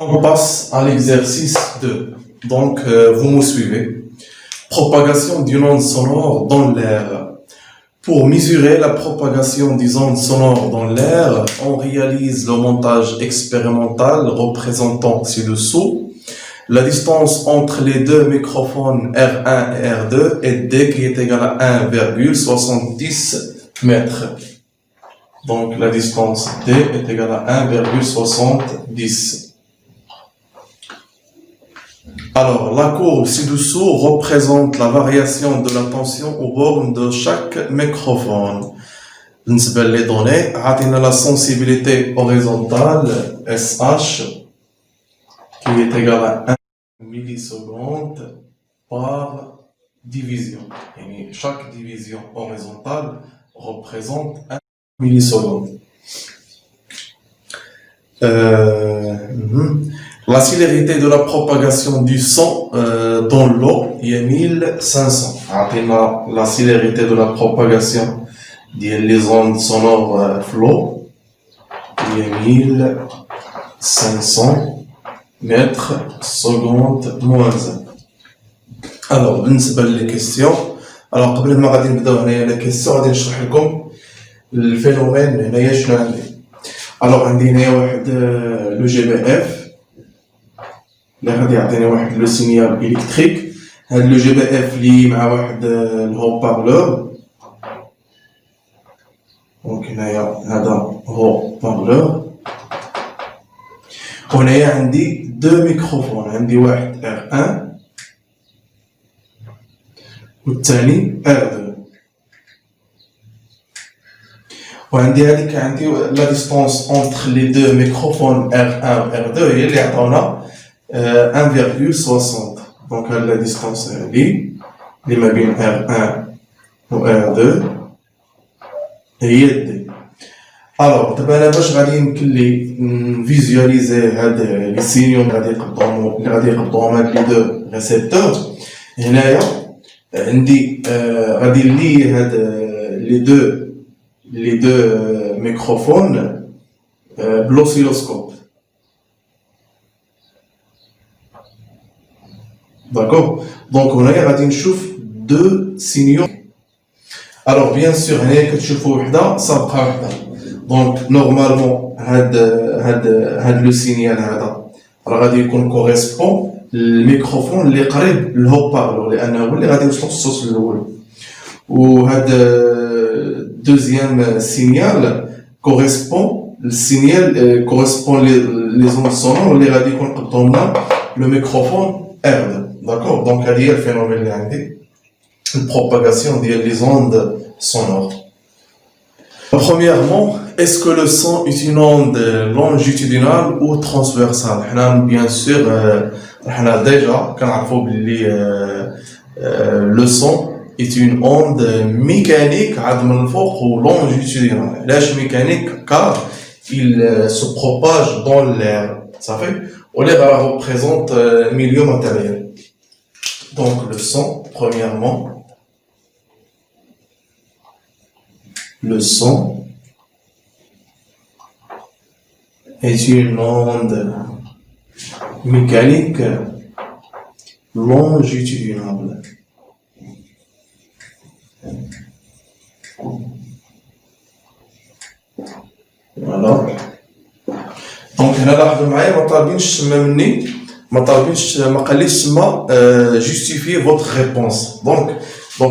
On passe à l'exercice 2. Donc, vous me suivez. Propagation d'une onde sonore dans l'air. Pour mesurer la propagation des ondes sonores dans l'air, on réalise le montage expérimental représentant ci-dessous la distance entre les deux microphones R1 et R2 est D qui est égale à 1,70 mètres. Donc, la distance D est égale à 1,70. Alors, la courbe ci-dessous représente la variation de la tension aux bornes de chaque microphone. بالنسبة les données, عطينا la sensibilité horizontale SH qui est égale à 1 milliseconde par division. Et chaque division horizontale représente 1 milliseconde. La célérité de la propagation du son dans l'eau est 1500. La célérité de la propagation des ondes sonores flow est 1500 mètres seconde moins 1. Alors, بالنسبة للكيستيون، قبل ما غادي نبداو هنايا لا كيستيون غادي نشرح لكم الفينومين هنايا شنو عندي. عندي هنايا واحد لو جي بي اف اللي غادي يعطيني واحد لو سينيال الكتريك. هاد لو جي بي اف لي مع واحد الهو بارلور. دونك هنايا هذا هو بارلور، وهنايا عندي دو ميكروفون، عندي واحد R1 والثاني R2، وعندي هذيك عندي لا ديستونس اونتر لي دو ميكروفون R1 و R2 هي اللي عطاونا 1,60. دونك هاد لا ديستونس هادي اللي ما بين R1 و R2 هي دي. الوغ دابا انا باش غادي يمكن لي نفيزواليزي هاد لي سينيو اللي غادي يقبضوهم هاد لي دو ريسيبتور. هنايا عندي غادي نلي هاد لي دو ميكروفون بلوسيلوسكوب. داكوغ، دونك هنايا غادي نشوف دو سينيو. الوغ بيان سور هنايا كتشوفوا وحده سابقه وحده. دونك نورمالمون هاد لو سينيال هذا راه غادي يكون كوريسبون للميكروفون اللي قريب للهو بارلور، لانه هو اللي غادي يوصل الصوت الاول. وهاد دوزيام سينيال كوريسبون للسينيال كوريسبون لي زون سونور اللي غادي يكون قدام لنا لو ميكروفون R2. D'accord, donc il y a le phénomène de propagation des ondes sonores. Premièrement, est-ce que le son est une onde longitudinale ou transversale? Bien sûr, déjà, le son est une onde mécanique ou longitudinale. L'âge mécanique car il se propage dans l'air. Ça fait, on l'air représente milieu matériel. Donc le son, premièrement, le son est une onde mécanique longitudinale. Voilà. Donc هنا لاحظوا معايا ما طالبينش تما مني، ما قاليش تما جوستيفي فوتر ريبونس. دونك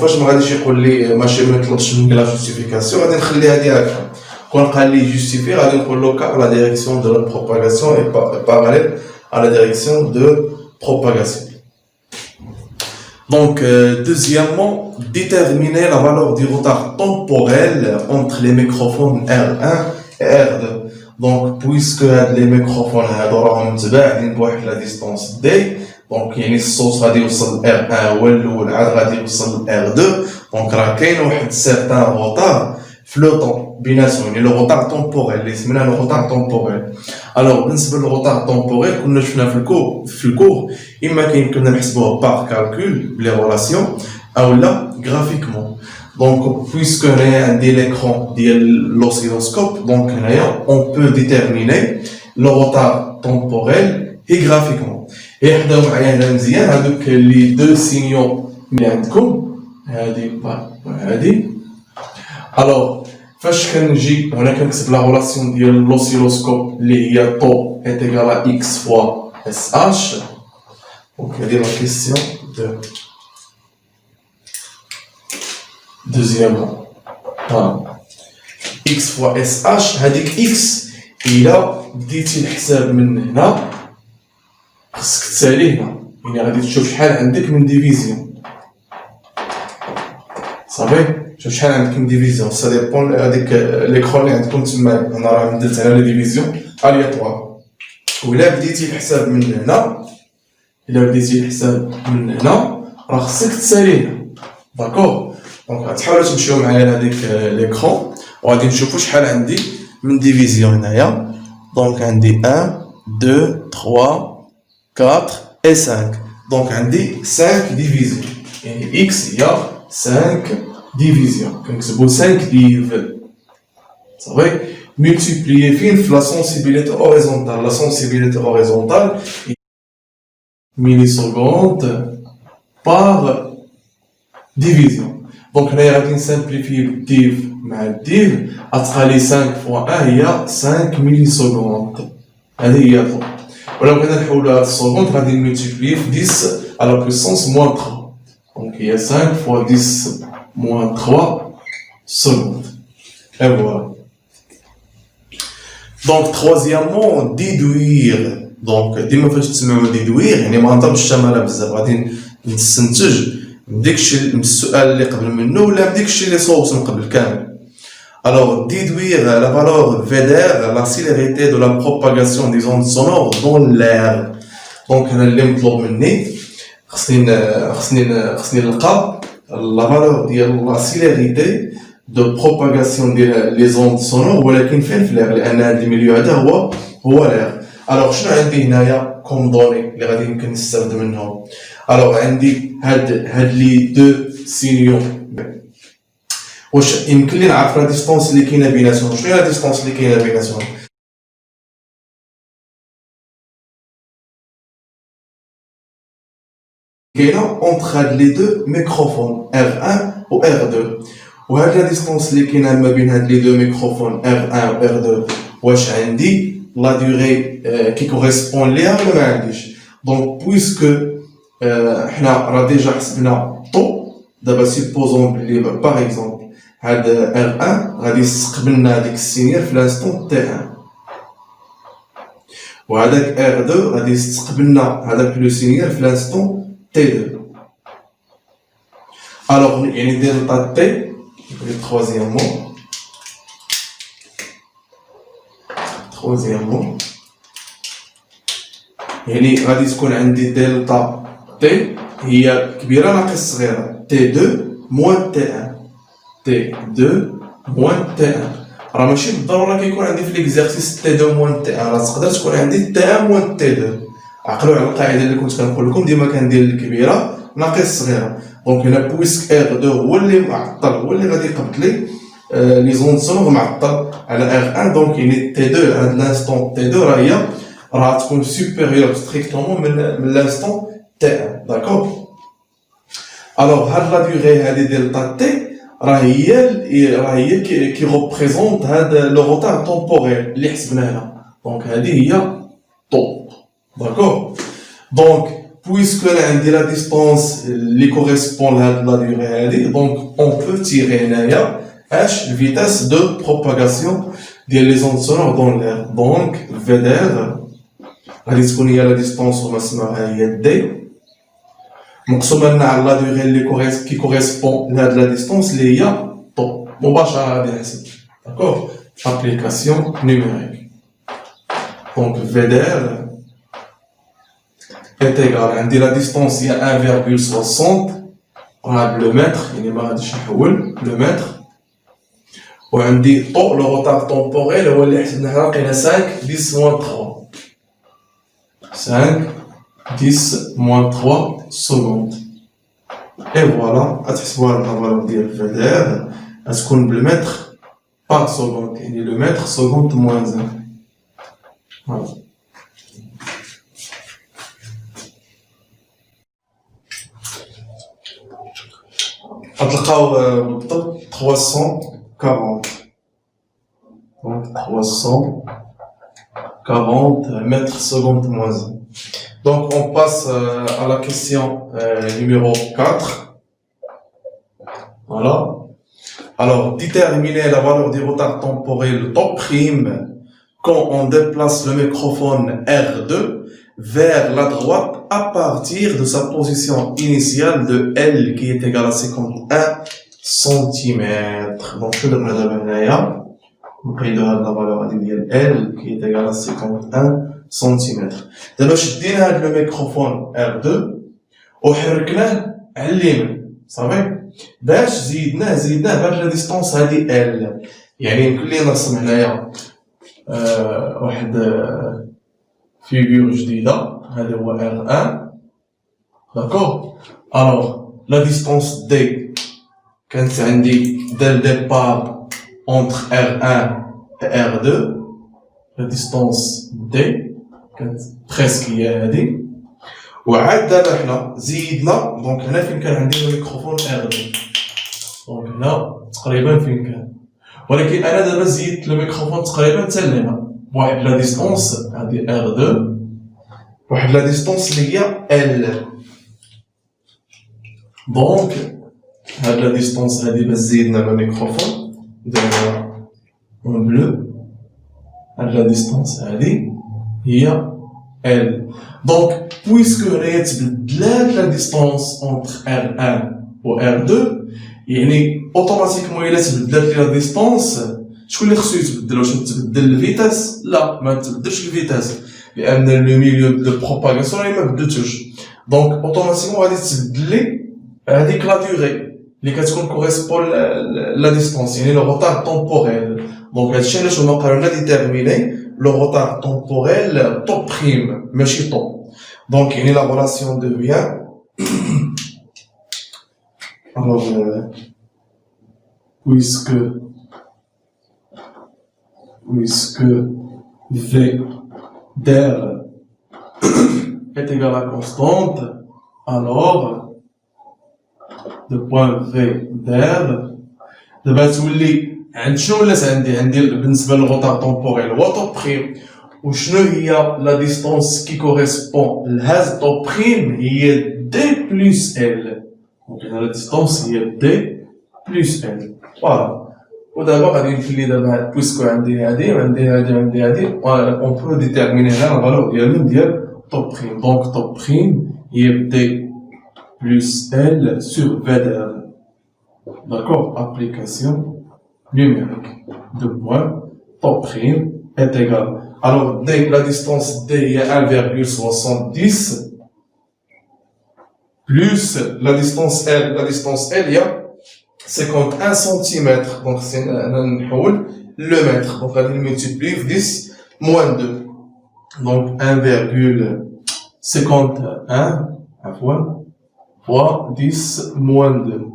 فاش ما غاديش يقول لي ماشي ما يطلبش مني لا جوستيفيكاسيون، غادي نخليها هكا. كون قال لي جوستيفي غادي نقول له car la direction de la propagation est parallèle à la direction de propagation. Donc deuxièmement, déterminer la valeur du retard temporel entre les microphones R1 et R2. Donc puisque les microphones راهم متباعدين بواحد لا ديستونس دي، دونك يعني الصوت غادي يوصل R1 هو الاول عاد غادي يوصل R2. دونك راه كاين واحد سيرتان روتار في لو طون بيناتهم، يعني لو روتار تومبوريل اللي سميناه لو روتار تومبوريل. الوغ بالنسبه للروتار تومبوريل كنا شفنا في الكور اما كيمكننا نحسبوه بار كالكول بلي رولاسيون او لا غرافيكمون. Donc, puisque on a l'écran de l'oscilloscope, donc on peut déterminer le retard temporel هي جرافيكمون. هي حداو معايا هنا مزيان هادوك لي دو سينيو اللي عندكم هادي وهادي. الوغ فاش كنجي هنا كنكتب لا ريلاسيون ديال لوسيلوسكوب اللي هي طو ايت ايكال اكس فوا اس اش. دونك هادي لا كيسيون دوزيامون اكس فوا اس اش. هاديك اكس الى بديتي الحساب من هنا خصك تسالي هنا، يعني غادي تشوف شحال عندك من ديفيزيون. صافي شوف شحال عندك من ديفيزيون، سا ديبون هذيك ليكرون اللي عندكم تما. انا راه درت على لي ديفيزيون الياتوار. وإلا بديتي الحساب من هنا، إلا بديتي الحساب من هنا راه خصك تسالي هنا. داكور. دونك غتحاولوا تمشيو معايا لهاديك ليكرون وغادي نشوفوا شحال عندي من ديفيزيون هنايا. دونك عندي 1 2 3 4 et 5. Donc عندي 5 divisions. يعني x هي 5 divisions. كنكتبو 5 div. صافي multiplier فين في la sensibilité horizontale. La sensibilité horizontale millisecondes par division. Donc هنايا غادي نسامبليفي div مع div غتخلي 5 fois 1 هي 5 millisecondes. هذه هي طو. ولو بغينا نحولوها للسكوند غادي نملتيبلي في 10 على بويسونس موان 3. دونك هي 5 فوا 10 موان 3 secondes. Et voilà. Donc troisièmement déduire. Donc ديما فاش تسمعوا déduire يعني ما نضربش الشمالة بزاف، غادي نستنتج من داكشي من السؤال اللي قبل منه ولا من داكشي اللي صوبت من قبل كامل. Alors, déduire la valeur VDR, la célérité de la propagation des ondes sonores dans l'air. Donc, اللي مطلوب مني خصني نلقى la valeur ديال la célérité de propagation ديال les ondes sonores ولكن فين في l'air، لأن هذا الميليو هذا هو l'air. Alors, شنو عندي هنايا كوم دوني اللي غادي يمكن نستافد منهم؟ Alors, عندي هاد لي دو سينيو. واش يمكن لي نعرف لا ديستونس اللي كاينه بيناتهم؟ شنو هي لا ديستونس اللي كاينه بيناتهم؟ كاينه اونتر هاد لي دو ميكروفون R1 و R2. وهاد لا ديستونس اللي كاينه ما بين هاد لي دو ميكروفون R1 و R2 واش عندي لا دوري كي كوريسبون ليها ولا ما عنديش؟ دونك بويسكو حنا راه ديجا حسبنا طو. دابا سيبوزون بلي باغ اكزومبل هاد R1 غادي يستقبلنا هاديك السينيال في لانستون T1 وهداك R2 غادي يستقبلنا هداك لو سينيال في لانستون T2. الوغ يعني دلتا T troisièmement يعني غادي تكون عندي دلتا T هي كبيرة ناقص صغيرة T2 موان T1. T2 موان T1 راه ماشي بالضرورة كيكون عندي في ليكزارسيس T2 موان T1، راه تقدر تكون عندي T1 موان T2. عقلوا على القاعدة اللي كنت كنقول لكم ديما كندير الكبيرة ناقص صغيرة. دونك هنا بويسك R2 هو اللي معطل، هو اللي غادي يقبض لي لي زوند سونور معطل على R1. دونك يعني T2 هاد لانستون T2 راه تكون سوبيريور ستريكتومون من لانستون T1. داكور. الوغ هاد لا ديغي هادي دلتا T راه هي كي ريبريزونت هاد لو روتار تومبوريل اللي حسبناه هنا. دونك هادي هي طو. داكور. دونك puisque انا عندي لا ديستونس اللي كوريسبون لهاد لا ديغي هادي، دونك اون بو تيري هنايا اش الفيتاس دو بروباغاسيون ديال لي زوند سونور دون لير. دونك فيدير غادي تكون هي لا ديستونس وما سماها هي دي مقسومه لنا على لا ديغي اللي كي كوريسبون لهاد لا ديستونس اللي هي طو. مباشره غادي نحسب. داكور. ابليكاسيون نيميريك. دونك فيدير est égal عندي لا ديستونس هي 1,60 راه بلو متر يعني ما غاديش نحول بلو متر. وعندي طو لو روتار تومبوريل هو اللي حسبنا حنا لقينا 5 10 موان 3 5 10 موان 3 سكوند. اي فوالا غتحسبوها لنا الفالور ديال الفيدير غتكون بالمتر باغ سكوند يعني لو متر سكوند موان 1. فوالا. غتلقاو بالضبط 340. Donc 340 mètres secondes moins 1. Donc on passe à la question numéro 4. Voilà. Alors, déterminer la valeur du retard temporel t'opprime quand on déplace le microphone R2 vers la droite à partir de sa position initiale de L qui est égale à 51 cm. Donc, je donne la valeur de L qui est égale à 51 cm. D'abord, je dis le microphone R2 وحركناه على اليمين صافي باش زيدناه باش لا ديستونس هذه ال يعني يمكن لي نرسم هنايا واحد فيغور جديده هذا هو R1 داكور الوغ لا ديستونس دي كانت عندي دال ديبار entre R1 et R2 لا ديستونس دي كانت بريسك هي هذه وعاد دابا حنا زيدنا دونك هنا فين كان عندي الميكروفون R2 دونك هنا تقريبا فين كان ولكن انا دابا زيدت الميكروفون تقريبا حتى لهنا بواحد لا ديستونس هادي R2 واحد لا ديستونس اللي هي L دونك هاد لا ديستونس هادي باش زيدنا الميكروفون درنا اون بلو هاد لا ديستونس هادي هي L. Donc, puisque هنايا تبدلات la distance entre R1 و R2 يعني اوتوماتيكمون الا تبدلات لي la distance شكون اللي خصو يتبدل واش تبدل الفيتاس لا ما تبدلش الفيتاس لان لو ميليو دو بروباغاسيون ما بدلتوش دونك اوتوماتيكمون غادي تبدل لي هذيك لا ديوري اللي كتكون كوريسبون لا ديستونس يعني لو روتار طومبوريل دونك هادشي علاش هما قالوا لنا ديتيرميني le retard temporel t'opprime, ماشي طو. Donc, la relation devient, alors, puisque V d'air est égal à constante, alors, le point V d'air, دابا تولي عند شنو ولات عندي بالنسبه للغوطار طومبوريل هو طوبريم وشنو هي لا ديستونس كي كوريسبون لهاز طوبريم هي دي بلس ال دونك لا ديستونس هي دي بلس ال فوالا ودابا غادي يمكن لي دابا بويسكو عندي هادي اون بو ديتيرميني هنا الفالور ديال طوبريم دونك طوبريم هي دي بلس ال سور في d'accord application numérique. Deux points, top prime est égal. Alors, dès que la distance D est 1,70 plus la distance L il y a 51 cm. Donc, c'est le mètre. Donc, on va multiplier 10 moins 2. Donc, 1,51 fois 10 moins 2.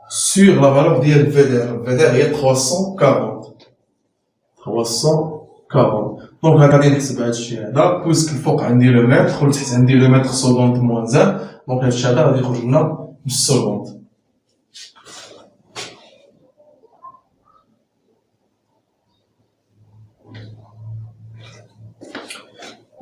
Sur la valeur ديال VDR هي 340 دونك غادي نحسب هادشي هذا بويسك الفوق عندي لو متر والتحت عندي لو متر سكوند موان 1 دونك هادشي هذا غادي يخرج لنا بالسكوند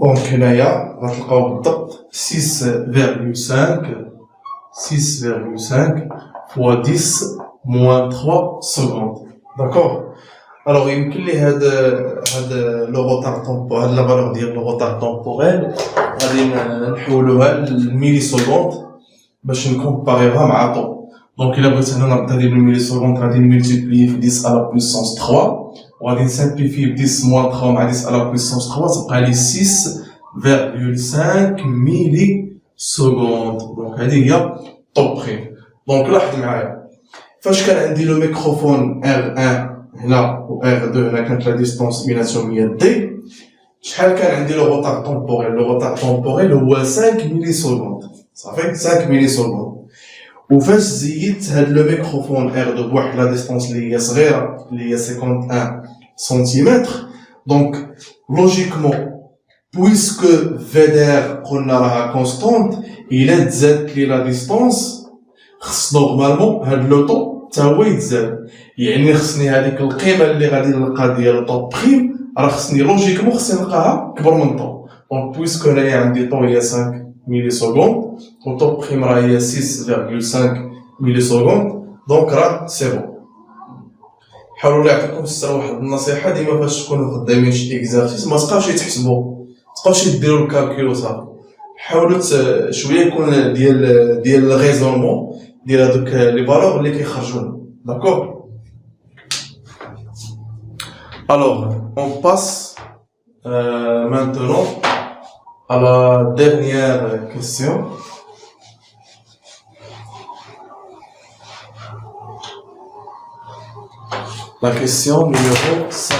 دونك هنايا غتلقاو بالضبط 6,5 fois 10 moins 3 secondes. D'accord? Alors, il y a le retard temporel, la valeur de le retard temporel, on va le milliseconde, je vais comparer à temps. Donc, il a besoin de milliseconde, on va multiplier 10 à la puissance 3, on va simplifier 10 moins 3 à 10 à la puissance 3, ça prend 6,5 millisecondes. Donc, il y a top prime. دونك لاحظ معايا فاش كان عندي لو ميكروفون R1 هنا و R2 هنا كانت لا ديستونس بيناتهم هي دي شحال كان عندي لو روتار طومبوريل هو 5 ملي سكوند صافي 5 ملي سكوند وفاش زيدت هاد لو ميكروفون R2 بواحد لا ديستونس اللي هي صغيره اللي هي 51 سنتيمتر دونك لوجيكمون بويسكو VDR قلنا راها كونستونت الا تزادت لي لا ديستونس خص نورمالمون هاد لو طون تا هو يتزاد. يعني خصني هذيك القيمه اللي غادي نلقى ديال طون بريم راه خصني لوجيكمون خصني نلقاها كبر من طون. دونك بويسكو هنايا عندي طون هي 5 ميلي سكوند و طون بريم راه هي 6.5 ميلي سكوند، دونك راه سي بون. حاولوا نعطيكم الصراحه واحد النصيحه، ديما فاش تكونوا خدامين شي اكزارسيس ما تبقاوش تحسبوا، تبقاوش ديروا الكالكول وصافي. حاولوا شويه يكون ديال الريزونمون ديال هذوك لي فالور اللي كيخرجوا لنا. داكور. Alors, on passe maintenant à la dernière question. La question numéro 5.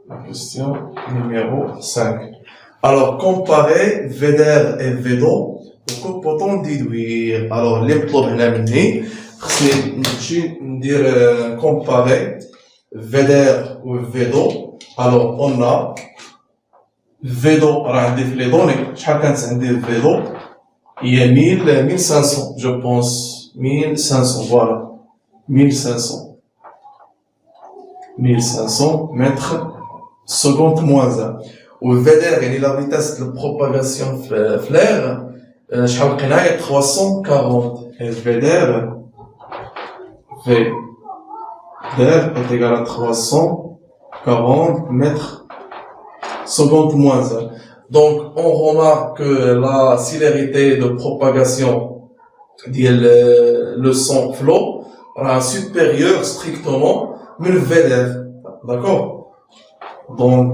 La question numéro 5. Alors, comparer VDR et VDO وكون déduire. Alors, اللي مطلوب هنا مني خصني نمشي ندير comparer VDR و VDO. Alors, on a VDO راه عندي في لي دوني شحال كانت عندي VDO هي 1500 je pense 1500 voilà 1500 mètres secondes moins 1. و VDR يعني la vitesse de propagation في l'air شحال لقيناها 340 et VDR est égal à 340 mètres secondes moins 1. Donc, on remarque que la célérité de propagation de le son flow est supérieure strictement à VDR. D'accord? Donc,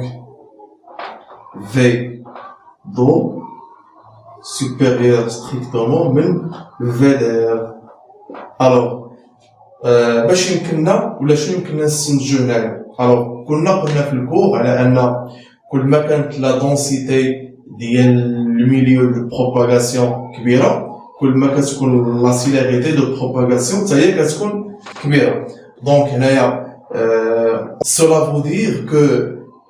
VDO supérieur strictement à VDR. Alors, باش يمكننا ولا شنو يمكننا نستنتجو هنايا. الوغ قلنا في الكور على ان كل ما كانت لا دونسيتي ديال الميليو دو بروباغاسيون كبيره كل ما كتكون لا سيلاريتي دو بروباغاسيون حتى هي كتكون كبيره. دونك هنايا cela veut dire que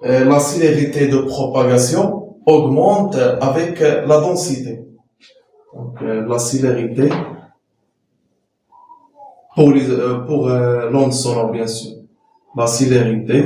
la célérité de propagation augmente avec la densité. Donc la célérité pour l'onde sonore bien sûr, la célérité